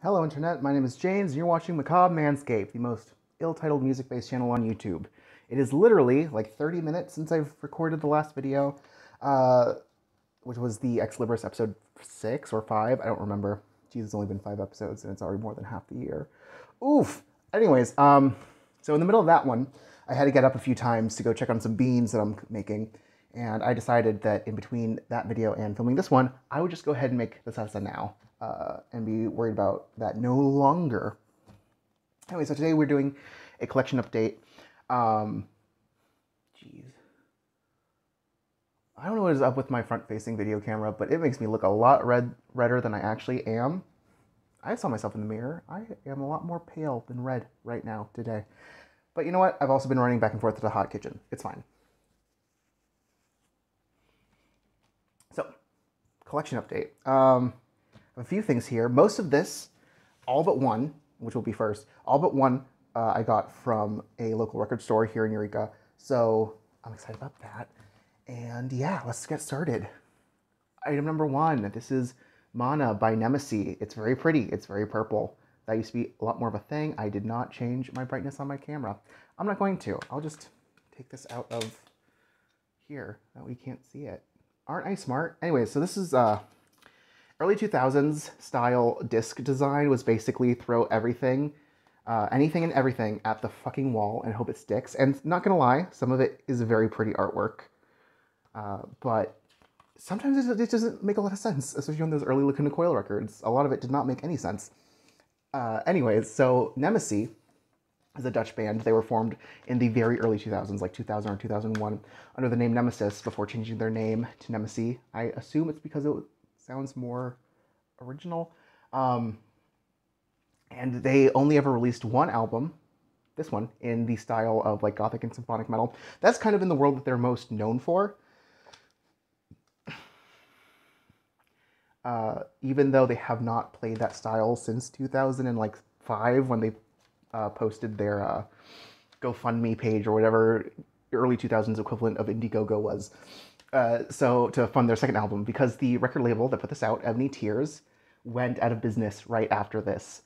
Hello Internet, my name is James and you're watching Macabre Manscape, the most ill-titled music-based channel on YouTube. It is literally like 30 minutes since I've recorded the last video, which was the Ex Libris episode 6 or 5, I don't remember. Geez, it's only been 5 episodes and it's already more than half the year. Oof! Anyways, so in the middle of that one, I had to get up a few times to go check on some beans that I'm making, and I decided that in between that video and filming this one, I would just go ahead and make the salsa now. And be worried about that no longer. Anyway, so today we're doing a collection update. Jeez. I don't know what is up with my front-facing video camera, but it makes me look a lot redder than I actually am. I saw myself in the mirror. I am a lot more pale than red right now today. But you know what? I've also been running back and forth to the hot kitchen. It's fine. So, collection update. A few things here. Most of this, all but one, which will be first, all but one I got from a local record store here in Eureka. So I'm excited about that. And yeah, let's get started. Item number 1, this is Mana by Nemesis. It's very pretty. It's very purple. That used to be a lot more of a thing. I did not change my brightness on my camera. I'm not going to. I'll just take this out of here. That way you can't see it. Aren't I smart? Anyways, so this is early 2000s style disc design was basically throw everything, anything and everything at the fucking wall and hope it sticks. And not gonna lie, some of it is very pretty artwork. But sometimes it doesn't make a lot of sense, especially on those early Lacuna Coil records. A lot of it did not make any sense. Anyways, so Nemesis is a Dutch band. They were formed in the very early 2000s, like 2000 or 2001, under the name Nemesis before changing their name to Nemesis. I assume it's because it sounds more original. And they only ever released one album, this one, in the style of like gothic and symphonic metal. That's kind of in the world that they're most known for. Even though they have not played that style since 2005 when they posted their GoFundMe page or whatever early 2000s equivalent of Indiegogo was. So to fund their second album, because the record label that put this out, Ebony Tears, went out of business right after this.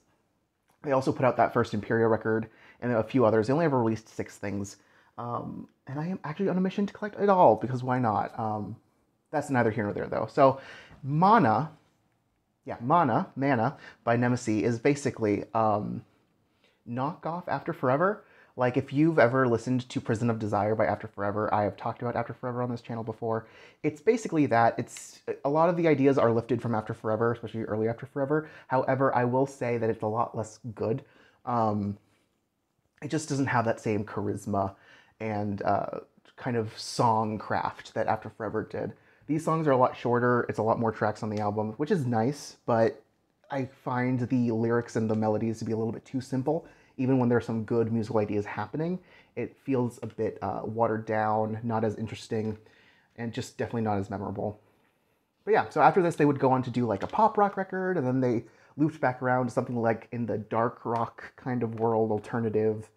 They also put out that first Imperial record and a few others. They only ever released 6 things. And I am actually on a mission to collect it all, because why not? That's neither here nor there, though. So Mana by Nemesis is basically knockoff After Forever. Like, if you've ever listened to Prison of Desire by After Forever, I have talked about After Forever on this channel before. It's basically that. It's a lot of the ideas are lifted from After Forever, especially early After Forever. However, I will say that it's a lot less good. It just doesn't have that same charisma and kind of song craft that After Forever did. These songs are a lot shorter. It's a lot more tracks on the album, which is nice, but I find the lyrics and the melodies to be a little bit too simple. Even when there's some good musical ideas happening, it feels a bit watered down, not as interesting, and just definitely not as memorable. But yeah, so after this, they would go on to do like a pop rock record, and then they looped back around to something like in the dark rock kind of world, alternative,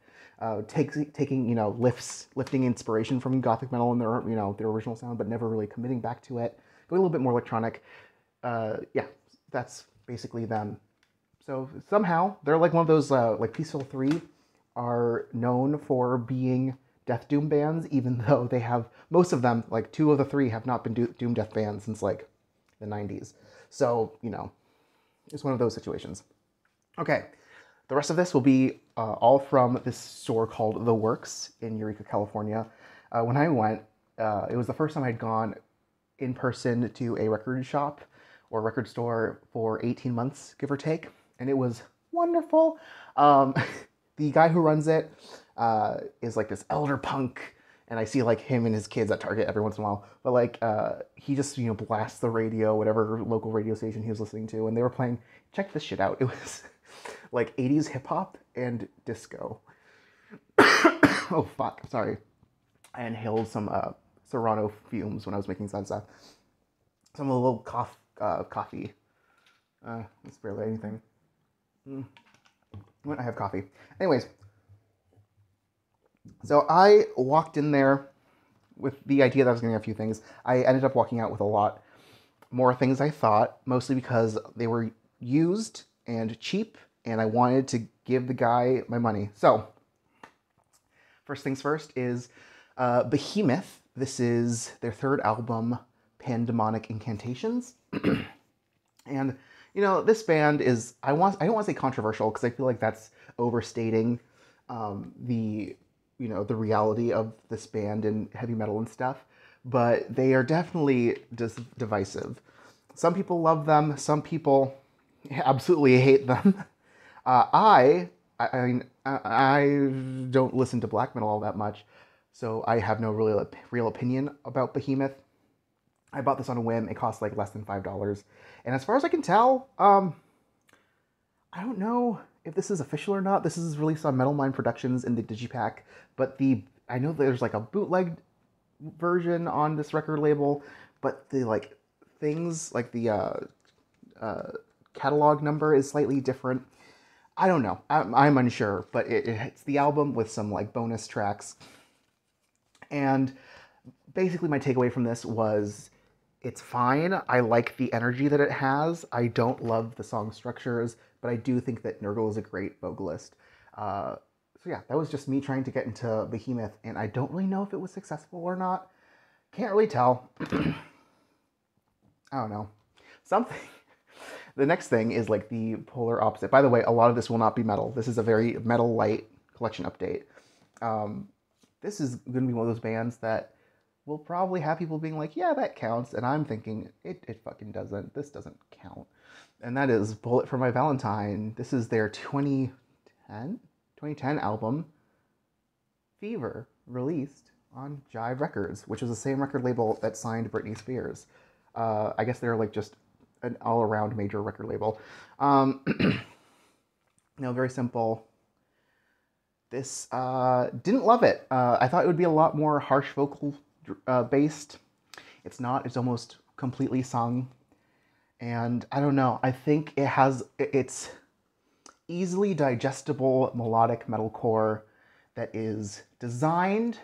taking lifting inspiration from gothic metal in their their original sound, but never really committing back to it. Going a little bit more electronic. Yeah, that's basically them. So somehow they're like one of those like Peaceful 3 are known for being death doom bands, even though they have, most of them, like 2 of the 3 have not been doom death bands since like the 90s. So, it's one of those situations. Okay, the rest of this will be all from this store called The Works in Eureka, California. When I went, it was the first time I'd gone in person to a record shop or record store for 18 months, give or take. And it was wonderful. The guy who runs it is like this elder punk, and I see like him and his kids at Target every once in a while. But like he just blasts the radio, whatever local radio station he was listening to, and they were playing. Check this shit out. It was like 80s hip hop and disco. Oh fuck, sorry. I inhaled some Serrano fumes when I was making salsa. Some a little coffee. It's barely anything. When I have coffee. Anyways, so I walked in there with the idea that I was getting a few things. I ended up walking out with a lot more things I thought, mostly because they were used and cheap, and I wanted to give the guy my money. So, first things first is Behemoth. This is their third album, Pandemonic Incantations. And, you know, this band is, I don't want to say controversial, because I feel like that's overstating the reality of this band and heavy metal and stuff, but they are definitely divisive. Some people love them, some people absolutely hate them. I don't listen to black metal all that much, so I have no real opinion about Behemoth. I bought this on a whim. It cost like less than $5. And as far as I can tell, I don't know if this is official or not. This is released on Metal Mind Productions in the Digipack, but I know there's like a bootleg version on this record label, but the like things like the catalog number is slightly different. I don't know. I'm unsure, but it's the album with some like bonus tracks. And basically my takeaway from this was it's fine. I like the energy that it has. I don't love the song structures, but I do think that Nurgle is a great vocalist. So yeah, that was just me trying to get into Behemoth, and I don't really know if it was successful or not. Can't really tell. I don't know. The next thing is like the polar opposite. By the way, a lot of this will not be metal. This is a very metal light collection update. This is going to be one of those bands that will probably have people being like, yeah, that counts. And I'm thinking, it fucking doesn't. This doesn't count. And that is Bullet for My Valentine. This is their 2010 album, Fever, released on Jive Records, which was the same record label that signed Britney Spears. I guess they're like just an all-around major record label. Very simple. This, didn't love it. I thought it would be a lot more harsh vocal based. It's not. It's almost completely sung. And I don't know. I think it's easily digestible melodic metalcore that is designed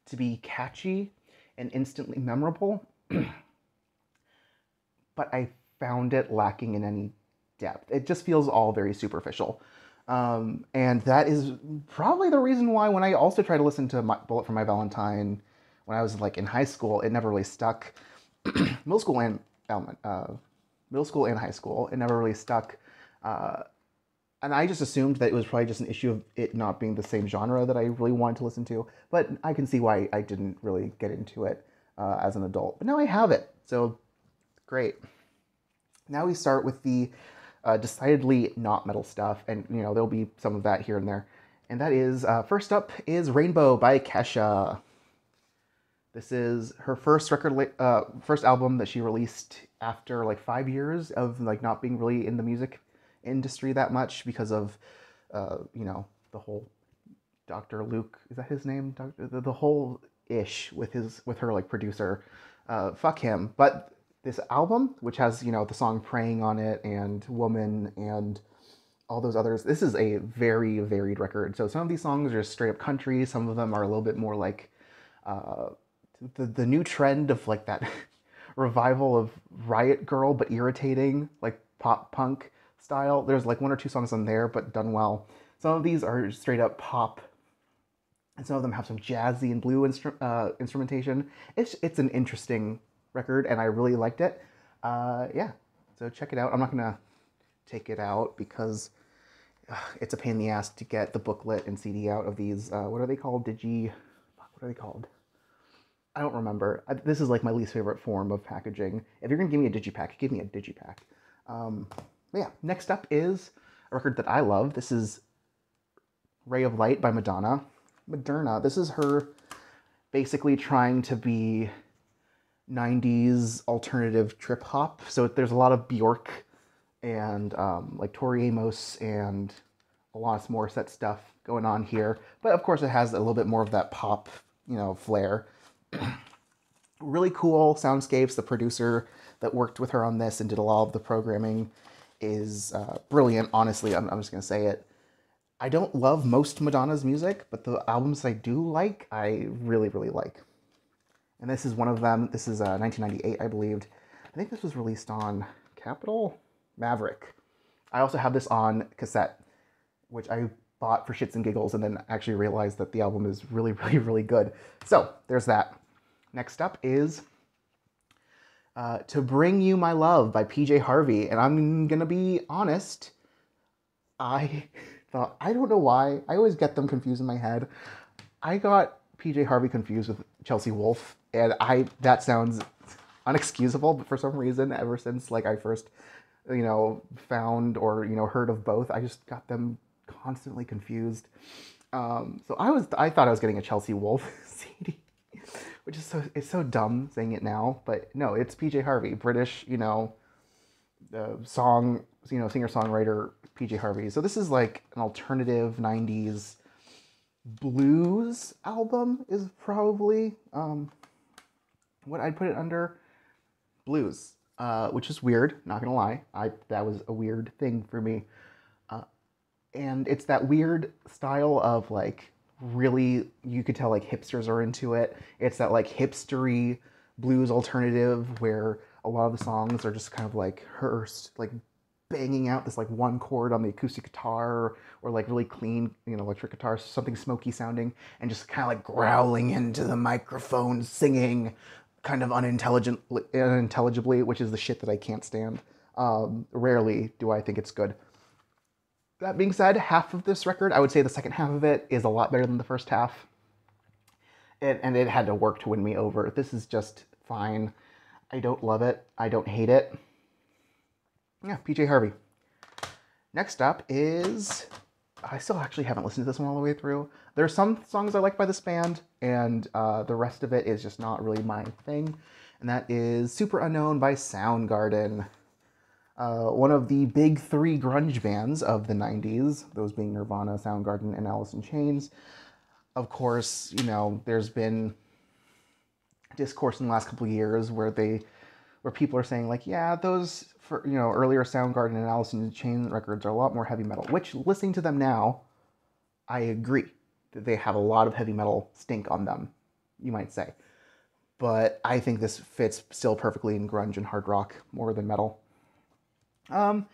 to be catchy and instantly memorable. But I found it lacking in any depth. It just feels all very superficial. And that is probably the reason why when I also tried to listen to Bullet for My Valentine when I was like in high school, it never really stuck. Middle school and high school, it never really stuck. And I just assumed that it was probably just an issue of it not being the same genre that I really wanted to listen to. But I can see why I didn't really get into it as an adult. But now I have it, so great. Now we start with the decidedly not metal stuff, and there'll be some of that here and there. And that is, first up is Rainbow by Kesha. This is her first first album that she released after like 5 years of like not being really in the music industry that much because of, the whole Dr. Luke, is that his name? The whole ish with her like producer, fuck him. But this album, which has, the song Praying on it and Woman and all those others, this is a very varied record. So some of these songs are straight up country. Some of them are a little bit more like the new trend of like that revival of Riot Girl, but irritating, like pop punk style. There's like 1 or 2 songs on there, but done well. Some of these are straight up pop, and some of them have some jazzy and blue instrumentation. It's an interesting record, and I really liked it. Yeah, so check it out. I'm not gonna take it out because it's a pain in the ass to get the booklet and CD out of these. What are they called? What are they called? I don't remember. This is like my least favorite form of packaging. If you're gonna give me a digipack, give me a digipack. Yeah, next up is a record that I love. This is Ray of Light by Madonna. Moderna. This is her basically trying to be 90s alternative trip hop. So there's a lot of Bjork and like Tori Amos and a lot more set stuff going on here. But of course it has a little bit more of that pop, flair. Really cool soundscapes. The producer that worked with her on this and did a lot of the programming is brilliant. Honestly, I'm just going to say it. I don't love most Madonna's music, but the albums I do like, I really, really like. And this is one of them. This is 1998, I believe. I think this was released on Capitol Maverick. I also have this on cassette, which I bought for shits and giggles and then actually realized that the album is really, really, really good. So there's that. Next up is To Bring You My Love by PJ Harvey. And I'm going to be honest, I thought, I don't know why, I always get them confused in my head. I got PJ Harvey confused with Chelsea Wolfe, and that sounds unexcusable, but for some reason, ever since like I first, found or heard of both, I just got them constantly confused. So I thought I was getting a Chelsea Wolfe CD, which is it's so dumb saying it now, but no, it's PJ Harvey, British, song, singer-songwriter PJ Harvey. So this is like an alternative 90s blues album is probably what I'd put it under. Blues, which is weird, not gonna lie. That was a weird thing for me. And it's that weird style of like, really, you could tell like hipsters are into it. It's that like hipstery blues alternative where a lot of the songs are just kind of like her like banging out this like one chord on the acoustic guitar or like really clean, electric guitar, something smoky sounding, and just kind of like growling into the microphone, singing kind of unintelligibly, which is the shit that I can't stand. Rarely do I think it's good. That being said, half of this record, I would say the second half of it is a lot better than the first half. And it had to work to win me over. This is just fine. I don't love it. I don't hate it. Yeah, PJ Harvey. Next up is... I still actually haven't listened to this one all the way through. There are some songs I like by this band, and the rest of it is just not really my thing. And that is Super Unknown by Soundgarden. One of the big three grunge bands of the 90s, those being Nirvana, Soundgarden, and Alice in Chains. Of course, there's been discourse in the last couple of years where people are saying like, yeah, those earlier Soundgarden and Alice in Chains records are a lot more heavy metal, which listening to them now, I agree that they have a lot of heavy metal stink on them, you might say. But I think this fits still perfectly in grunge and hard rock more than metal. I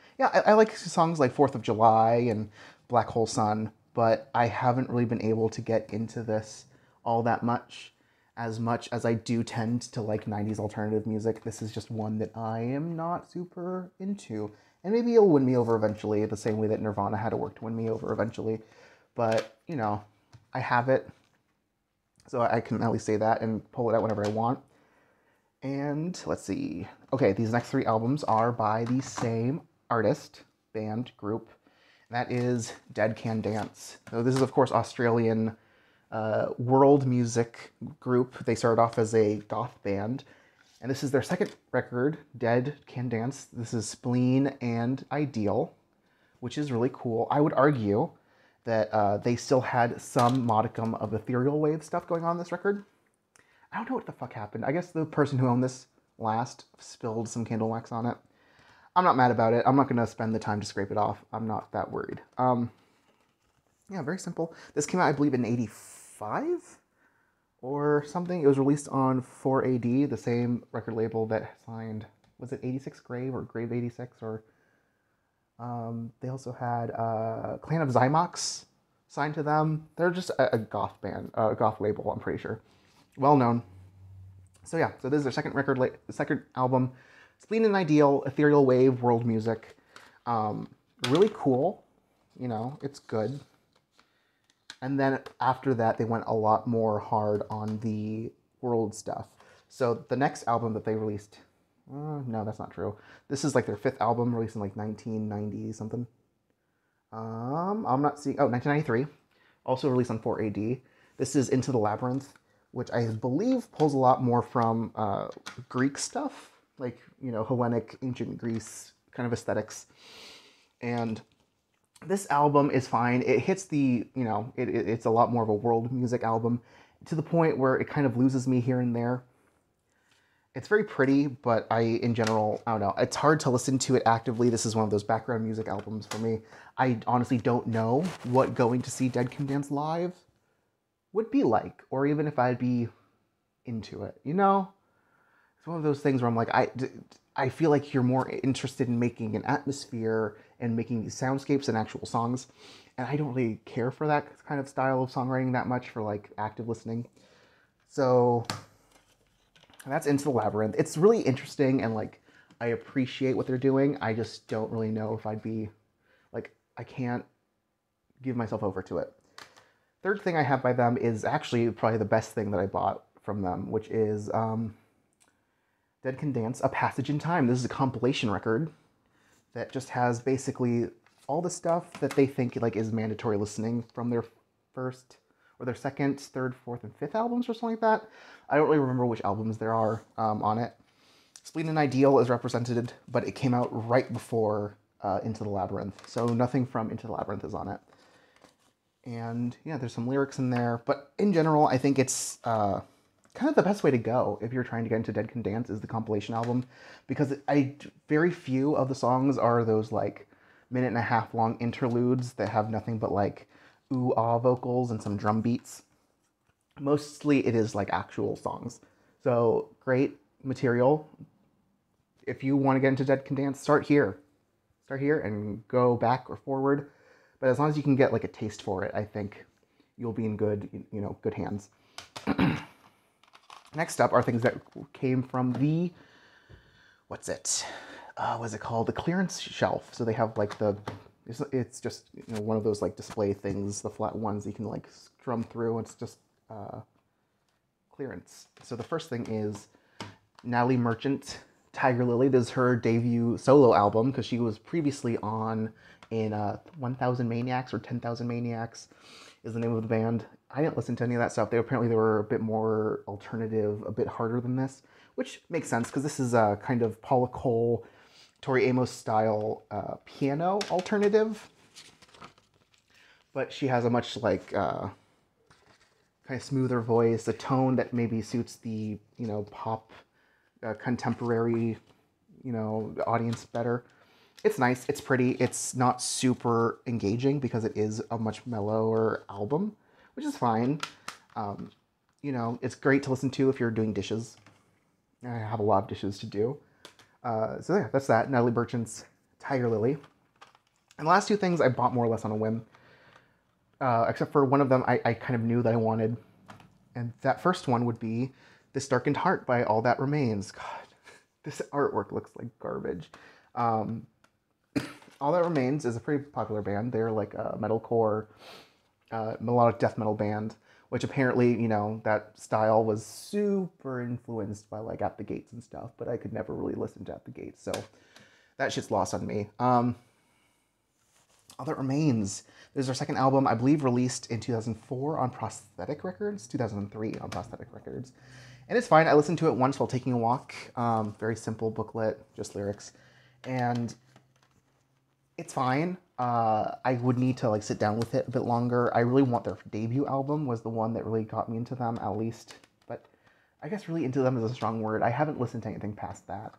like songs like 4th of July and Black Hole Sun, but I haven't really been able to get into this all that much as I do tend to like 90s alternative music. This is just one that I am not super into. And maybe it'll win me over eventually, the same way that Nirvana had to work to win me over eventually. But, I have it, so I can at least say that and pull it out whenever I want. And let's see. Okay, these next three albums are by the same artist, band, group. That is Dead Can Dance. So this is, of course, Australian world music group. They started off as a goth band. And this is their second record, Dead Can Dance. This is Spleen and Ideal, which is really cool. I would argue that they still had some modicum of ethereal wave stuff going on in this record. I don't know what the fuck happened. I guess the person who owned this last spilled some candle wax on it. I'm not mad about it. I'm not going to spend the time to scrape it off. I'm not that worried. Yeah, very simple. This came out, I believe, in 85 or something. It was released on 4AD, the same record label that signed, was it 86 Grave or Grave 86? Or they also had Clan of Zymox signed to them. They're just a goth band, a goth label, I'm pretty sure. Well known. So yeah, so this is their second record, second album, Spleen and Ideal, ethereal wave, world music. Really cool, it's good. And then after that, they went a lot more hard on the world stuff. So the next album that they released, no, that's not true. This is like their fifth album, released in like 1990 something. I'm not seeing, 1993, also released on 4AD. This is Into the Labyrinth, which I believe pulls a lot more from Greek stuff, like, Hellenic, ancient Greece kind of aesthetics. And this album is fine. It hits the, it's a lot more of a world music album to the point where it kind of loses me here and there. It's very pretty, but in general, I don't know. It's hard to listen to it actively. This is one of those background music albums for me. I honestly don't know what going to see Dead Can Dance live would be like, or even if I'd be into it, It's one of those things where I'm like, I feel like you're more interested in making an atmosphere and making these soundscapes and actual songs. And I don't really care for that kind of style of songwriting that much for like active listening. So that's Into the Labyrinth. It's really interesting, and like I appreciate what they're doing. I just don't really know if I'd be like, I can't give myself over to it. Third thing I have by them is actually probably the best thing that I bought from them, which is Dead Can Dance, A Passage in Time. This is a compilation record that just has basically all the stuff that they think like is mandatory listening from their first or their second, third, fourth, and fifth albums or something like that. I don't really remember which albums there are on it. Spleen and Ideal is represented, but it came out right before Into the Labyrinth, so nothing from Into the Labyrinth is on it. And yeah, there's some lyrics in there, but in general, I think it's kind of the best way to go if you're trying to get into Dead Can Dance is the compilation album, because very few of the songs are those like minute-and-a-half long interludes that have nothing but like ooh-ah vocals and some drum beats. Mostly it is like actual songs. So great material. If you want to get into Dead Can Dance, start here. Start here and go back or forward. But as long as you can get like a taste for it, I think you'll be in good hands. Next up are things that came from the, what's it called? The clearance shelf. So they have like it's just one of those like display things, the flat ones you can like strum through. It's just clearance. So the first thing is Natalie Merchant, Tiger Lily. This is her debut solo album because she was previously in 1000 Maniacs or 10,000 Maniacs is the name of the band. I didn't listen to any of that stuff. They were a bit more alternative, a bit harder than this, which makes sense because this is a kind of Paula Cole, Tori Amos style piano alternative. But she has a much like kind of smoother voice, a tone that maybe suits the pop contemporary audience better. It's nice, it's pretty, it's not super engaging because it is a much mellower album, which is fine. It's great to listen to if you're doing dishes. I have a lot of dishes to do. So yeah, that's that. Natalie Merchant's Tiger Lily. And the last two things I bought more or less on a whim. Except for one of them I kind of knew that I wanted. And that first one would be This Darkened Heart by All That Remains. God, this artwork looks like garbage. All That Remains is a pretty popular band. They're like a metalcore, melodic death metal band, which apparently, that style was super influenced by like At the Gates and stuff, but I could never really listen to At the Gates, so that shit's lost on me. All That Remains is their second album, I believe released in 2004 on Prosthetic Records, 2003 on Prosthetic Records. And it's fine. I listened to it once while taking a walk. Very simple booklet, just lyrics. And it's fine. I would need to like sit down with it a bit longer. I really want their debut album was the one that really got me into them, at least. But I guess really into them is a strong word. I haven't listened to anything past that.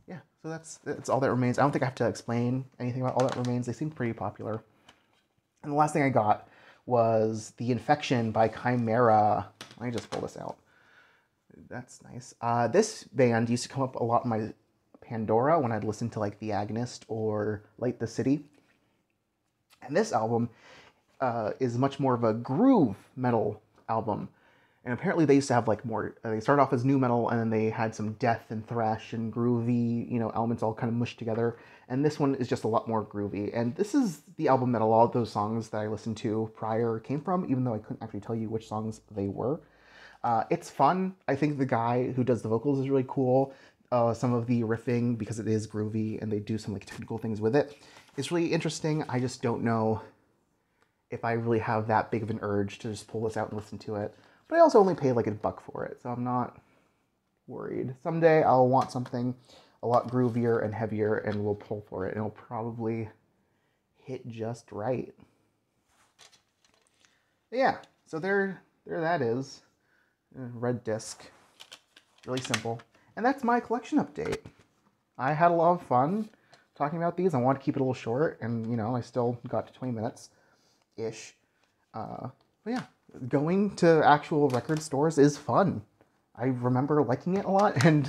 Yeah, so that's All That Remains. I don't think I have to explain anything about All That Remains. They seem pretty popular. And the last thing I got was The Infection by Chimera. Let me just pull this out. That's nice. This band used to come up a lot in my Pandora when I'd listen to like The Agonist or Light the City. And this album is much more of a groove metal album. And apparently they used to have like more, they started off as nu metal and then they had some death and thrash and groovy, elements all kind of mushed together. And this one is just a lot more groovy. And this is the album that a lot of those songs that I listened to prior came from, even though I couldn't actually tell you which songs they were. It's fun. I think the guy who does the vocals is really cool. Some of the riffing, because it is groovy and they do some like technical things with it, is really interesting. I just don't know if I really have that big of an urge to just pull this out and listen to it. But I also only paid like $1 for it, so I'm not worried. Someday I'll want something a lot groovier and heavier and we'll pull for it and it'll probably hit just right. But yeah, so there that is. Red disc. Really simple. And that's my collection update. I had a lot of fun talking about these. I wanted to keep it a little short, and I still got to 20 minutes-ish. But yeah, going to actual record stores is fun. I remember liking it a lot, and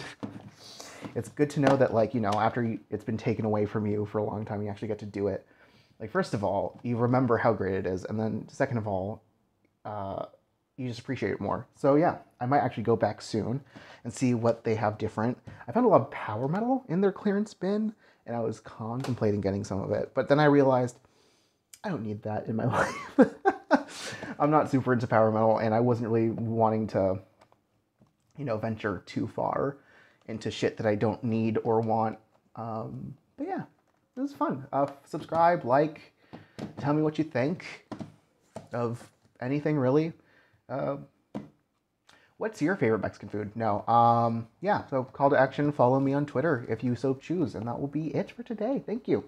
it's good to know that, like, after it's been taken away from you for a long time, you actually get to do it. Like, first of all, you remember how great it is, and then second of all, you just appreciate it more. So yeah, I might actually go back soon and see what they have different. I found a lot of power metal in their clearance bin, and I was contemplating getting some of it, but then I realized I don't need that in my life. I'm not super into power metal, and I wasn't really wanting to, venture too far into shit that I don't need or want. But yeah, it was fun. Subscribe, like, tell me what you think of anything, really. What's your favorite Mexican food? No. Yeah, so call to action, follow me on Twitter if you so choose, and that will be it for today. Thank you.